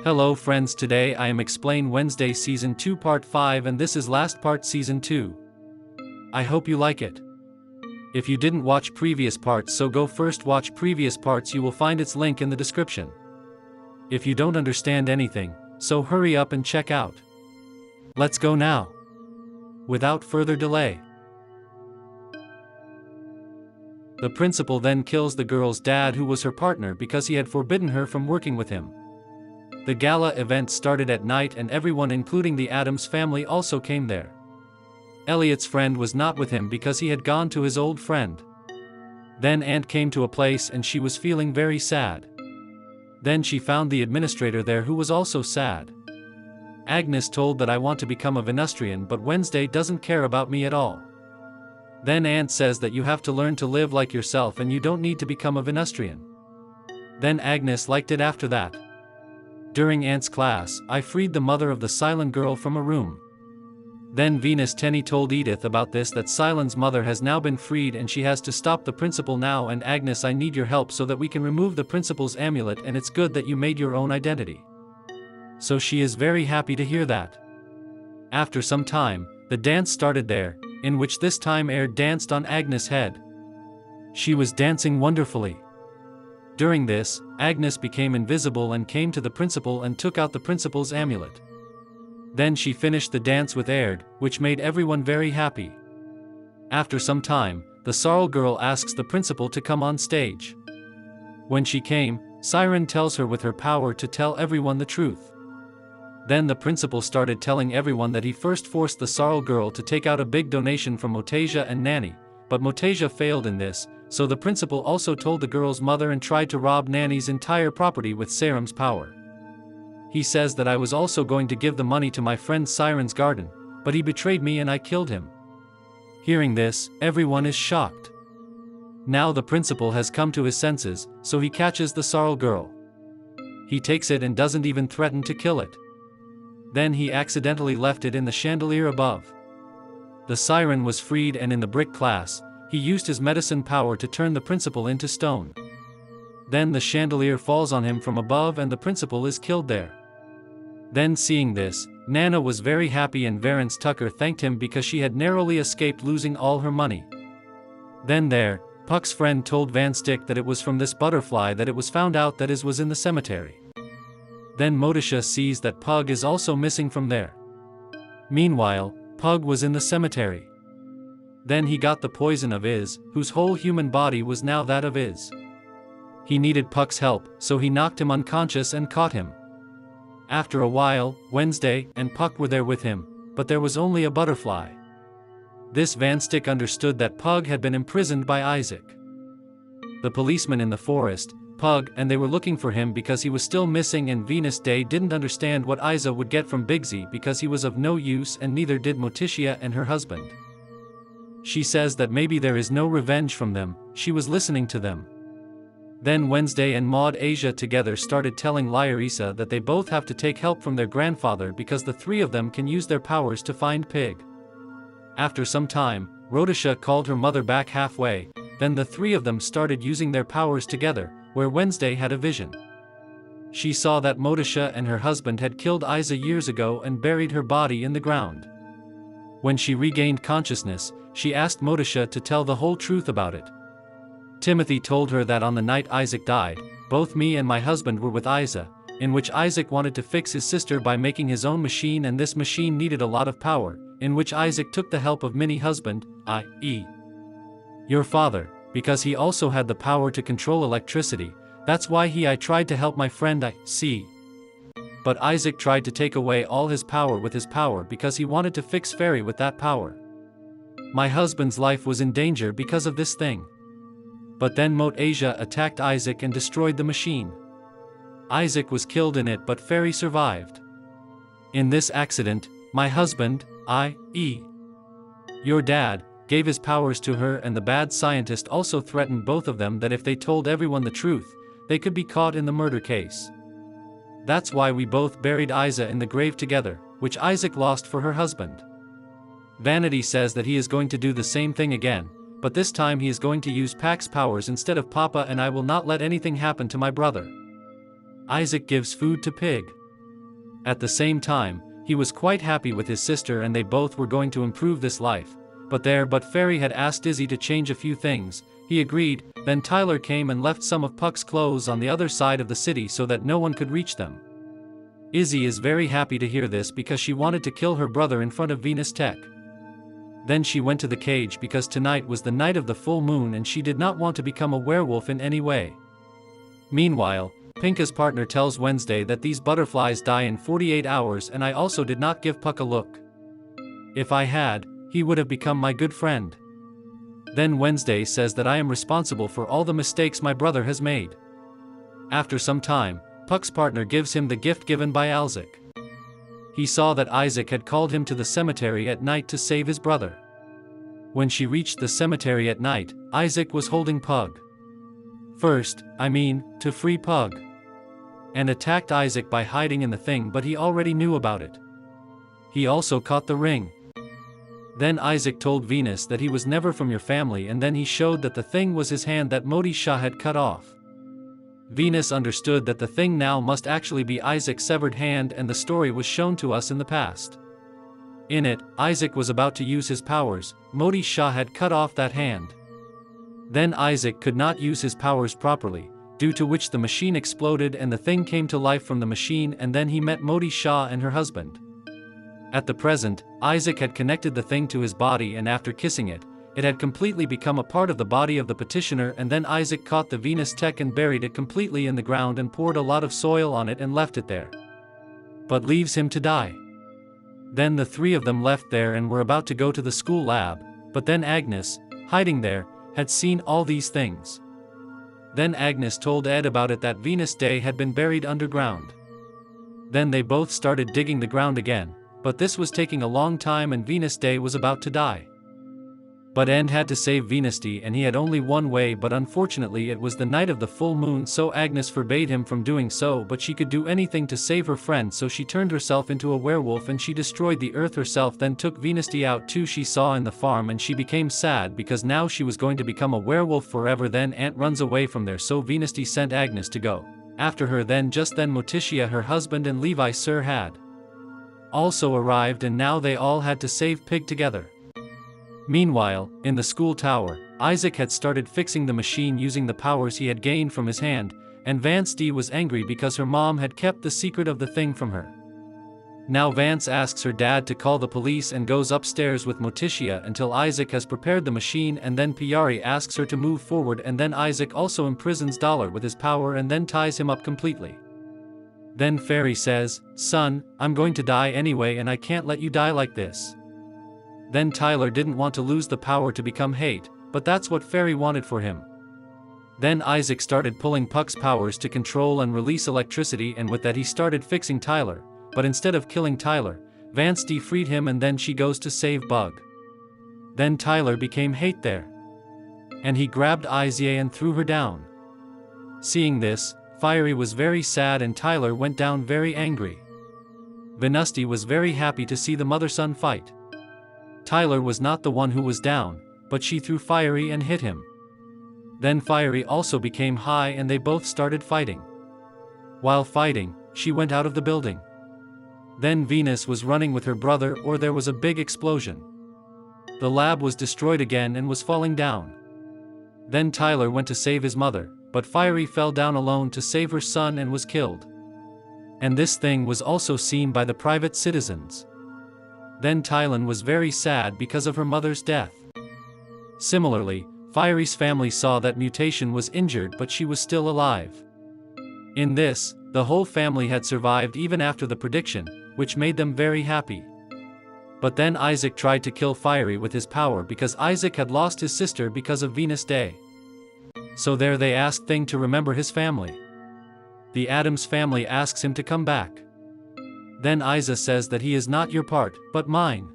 Hello friends, today I am explain Wednesday season 2 part 5 and this is last part season 2. I hope you like it. If you didn't watch previous parts, so go first watch previous parts, you will find its link in the description. If you don't understand anything, so hurry up and check out. Let's go now. Without further delay. The principal then kills the girl's dad, who was her partner, because he had forbidden her from working with him. The gala event started at night and everyone including the Addams family also came there. Elliot's friend was not with him because he had gone to his old friend. Then Aunt came to a place and she was feeling very sad. Then she found the administrator there, who was also sad. Agnes told that I want to become a Venustrian, but Wednesday doesn't care about me at all. Then Aunt says that you have to learn to live like yourself and you don't need to become a Venustrian. Then Agnes liked it after that. During Aunt's class, I freed the mother of the silent girl from a room. Then Venus Tenny told Edith about this, that Silent's mother has now been freed and she has to stop the principal now, and Agnes, I need your help so that we can remove the principal's amulet, and it's good that you made your own identity. So she is very happy to hear that. After some time, the dance started there, in which this time Air danced on Agnes' head. She was dancing wonderfully. During this, Agnes became invisible and came to the principal and took out the principal's amulet. Then she finished the dance with Aird, which made everyone very happy. After some time, the sorrel girl asks the principal to come on stage. When she came, Siren tells her with her power to tell everyone the truth. Then the principal started telling everyone that he first forced the sorrel girl to take out a big donation from Motasia and Nanny, but Motasia failed in this. So the principal also told the girl's mother and tried to rob Nanny's entire property with Saren's power. He says that I was also going to give the money to my friend Siren's garden, but he betrayed me and I killed him. Hearing this, everyone is shocked. Now the principal has come to his senses, so he catches the sorrel girl. He takes it and doesn't even threaten to kill it. Then he accidentally left it in the chandelier above. The siren was freed, and in the brick class, he used his medicine power to turn the principal into stone. Then the chandelier falls on him from above and the principal is killed there. Then seeing this, Nana was very happy and Varence Tucker thanked him because she had narrowly escaped losing all her money. Then there, Puck's friend told Van Stick that it was from this butterfly that it was found out that is was in the cemetery. Then Motisha sees that Pug is also missing from there. Meanwhile, Pug was in the cemetery. Then he got the poison of Iz, whose whole human body was now that of Iz. He needed Puck's help, so he knocked him unconscious and caught him. After a while, Wednesday and Puck were there with him, but there was only a butterfly. This Van Stick understood that Pug had been imprisoned by Isaac. The policeman in the forest, Pug, and they were looking for him because he was still missing, and Venus Day didn't understand what Isa would get from Bigsy because he was of no use, and neither did Motitia and her husband. She says that maybe there is no revenge from them, she was listening to them. Then Wednesday and Maud Asia together started telling Lyarisa that they both have to take help from their grandfather because the three of them can use their powers to find Pig. After some time, Rhodacia called her mother back halfway, then the three of them started using their powers together, where Wednesday had a vision. She saw that Motisha and her husband had killed Isa years ago and buried her body in the ground. When she regained consciousness, she asked Motisha to tell the whole truth about it. Timothy told her that on the night Isaac died, both me and my husband were with Isa, in which Isaac wanted to fix his sister by making his own machine, and this machine needed a lot of power, in which Isaac took the help of Minnie husband, i.e. your father, because he also had the power to control electricity. That's why I tried to help my friend I.C. But Isaac tried to take away all his power with his power because he wanted to fix Fairy with that power. My husband's life was in danger because of this thing. But then Moat Asia attacked Isaac and destroyed the machine. Isaac was killed in it, but Fairy survived. In this accident, my husband, i.e. your dad, gave his powers to her, and the bad scientist also threatened both of them that if they told everyone the truth, they could be caught in the murder case. That's why we both buried Isa in the grave together, which Isaac lost for her husband. Vanity says that he is going to do the same thing again, but this time he is going to use Pax's powers instead of Papa, and I will not let anything happen to my brother. Isaac gives food to Pig. At the same time, he was quite happy with his sister and they both were going to improve this life. But Fairy had asked Izzy to change a few things. He agreed. Then Tyler came and left some of Puck's clothes on the other side of the city so that no one could reach them. Izzy is very happy to hear this because she wanted to kill her brother in front of Venus Tech. Then she went to the cage because tonight was the night of the full moon and she did not want to become a werewolf in any way. Meanwhile, Pinka's partner tells Wednesday that these butterflies die in 48 hours and I also did not give Puck a look. If I had, he would have become my good friend. Then Wednesday says that I am responsible for all the mistakes my brother has made. After some time, Puck's partner gives him the gift given by Isaac. He saw that Isaac had called him to the cemetery at night to save his brother. When she reached the cemetery at night, Isaac was holding Pug. To free Pug. And attacked Isaac by hiding in the thing, but he already knew about it. He also caught the ring. Then Isaac told Venus that he was never from your family and then he showed that the thing was his hand that Modi Shah had cut off. Venus understood that the thing now must actually be Isaac's severed hand and the story was shown to us in the past. In it, Isaac was about to use his powers, Modi Shah had cut off that hand. Then Isaac could not use his powers properly, due to which the machine exploded and the thing came to life from the machine and then he met Modi Shah and her husband. At the present, Isaac had connected the thing to his body and after kissing it, it had completely become a part of the body of the petitioner and then Isaac caught the Venus Tech and buried it completely in the ground and poured a lot of soil on it and left it there. But leaves him to die. Then the three of them left there and were about to go to the school lab, but then Agnes, hiding there, had seen all these things. Then Agnes told Ed about it that Venus Day had been buried underground. Then they both started digging the ground again. But this was taking a long time and Venus Day was about to die. But Ed had to save Venus Day and he had only one way, but unfortunately it was the night of the full moon, so Agnes forbade him from doing so, but she could do anything to save her friend, so she turned herself into a werewolf and she destroyed the earth herself, then took Venus Day out too she saw in the farm and she became sad because now she was going to become a werewolf forever. Then Aunt runs away from there, so Venus Day sent Agnes to go after her. Then just then Motitia, her husband, and Levi Sir had also arrived and now they all had to save Pig together. Meanwhile, in the school tower, Isaac had started fixing the machine using the powers he had gained from his hand, and Vance D was angry because her mom had kept the secret of the thing from her. Now Vance asks her dad to call the police and goes upstairs with Motitia until Isaac has prepared the machine, and then Piari asks her to move forward and then Isaac also imprisons Dollar with his power and then ties him up completely. Then Fairy says, "Son, I'm going to die anyway and I can't let you die like this." Then Tyler didn't want to lose the power to become hate, but that's what Fairy wanted for him. Then Isaac started pulling Puck's powers to control and release electricity, and with that he started fixing Tyler, but instead of killing Tyler, Vance D freed him and then she goes to save Bug. Then Tyler became hate there. And he grabbed Izzy and threw her down. Seeing this, Fiery was very sad and Tyler went down very angry. Venusti was very happy to see the mother-son fight. Tyler was not the one who was down, but she threw Fiery and hit him. Then Fiery also became high and they both started fighting. While fighting, she went out of the building. Then Venus was running with her brother, or there was a big explosion. The lab was destroyed again and was falling down. Then Tyler went to save his mother, but Fiery fell down alone to save her son and was killed. And this thing was also seen by the private citizens. Then Tylan was very sad because of her mother's death. Similarly, Fiery's family saw that Mutation was injured but she was still alive. In this, the whole family had survived even after the prediction, which made them very happy. But then Isaac tried to kill Fiery with his power because Isaac had lost his sister because of Venus Day. So there they asked Thing to remember his family. The Addams family asks him to come back. Then Isa says that he is not your part, but mine.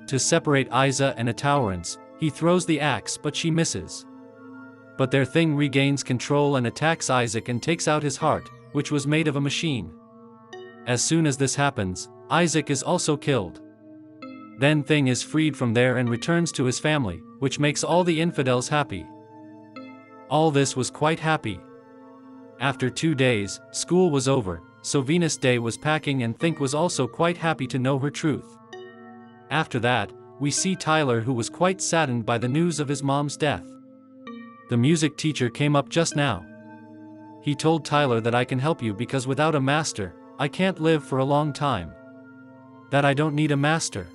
To separate Isa and Ataurance, he throws the axe but she misses. But their Thing regains control and attacks Isaac and takes out his heart, which was made of a machine. As soon as this happens, Isaac is also killed. Then Thing is freed from there and returns to his family, which makes all the infidels happy. All this was quite happy. After 2 days, school was over, so Venus Day was packing and Think was also quite happy to know her truth. After that, we see Tyler, who was quite saddened by the news of his mom's death. The music teacher came up just now. He told Tyler that I can help you because without a master, I can't live for a long time. That I don't need a master.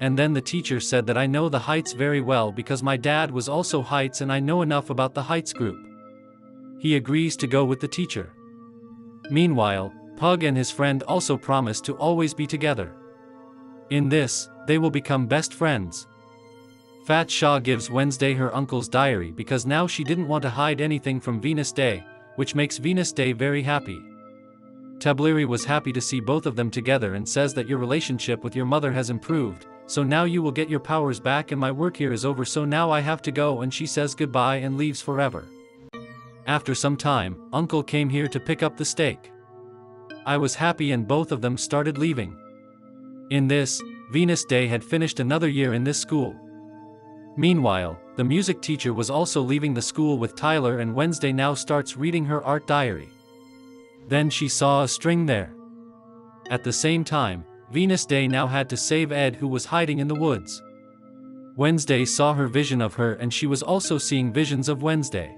And then the teacher said that I know the Heights very well because my dad was also Heights and I know enough about the Heights group. He agrees to go with the teacher. Meanwhile, Pug and his friend also promise to always be together. In this, they will become best friends. Fat Shaw gives Wednesday her uncle's diary because now she didn't want to hide anything from Venus Day, which makes Venus Day very happy. Tabliri was happy to see both of them together and says that your relationship with your mother has improved, so now you will get your powers back and my work here is over, so now I have to go, and she says goodbye and leaves forever. After some time, Uncle came here to pick up the steak. I was happy and both of them started leaving. In this, Venus Day had finished another year in this school. Meanwhile, the music teacher was also leaving the school with Tyler, and Wednesday now starts reading her art diary. Then she saw a string there. At the same time, Venus Day now had to save Ed, who was hiding in the woods. Wednesday saw her vision of her and she was also seeing visions of Wednesday.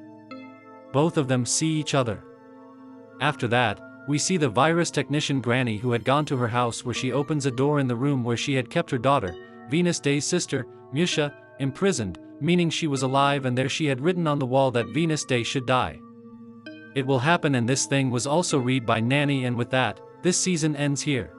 Both of them see each other. After that, we see the virus technician Granny, who had gone to her house, where she opens a door in the room where she had kept her daughter, Venus Day's sister, Musha, imprisoned, meaning she was alive, and there she had written on the wall that Venus Day should die. It will happen, and this thing was also read by Nanny, and with that, this season ends here.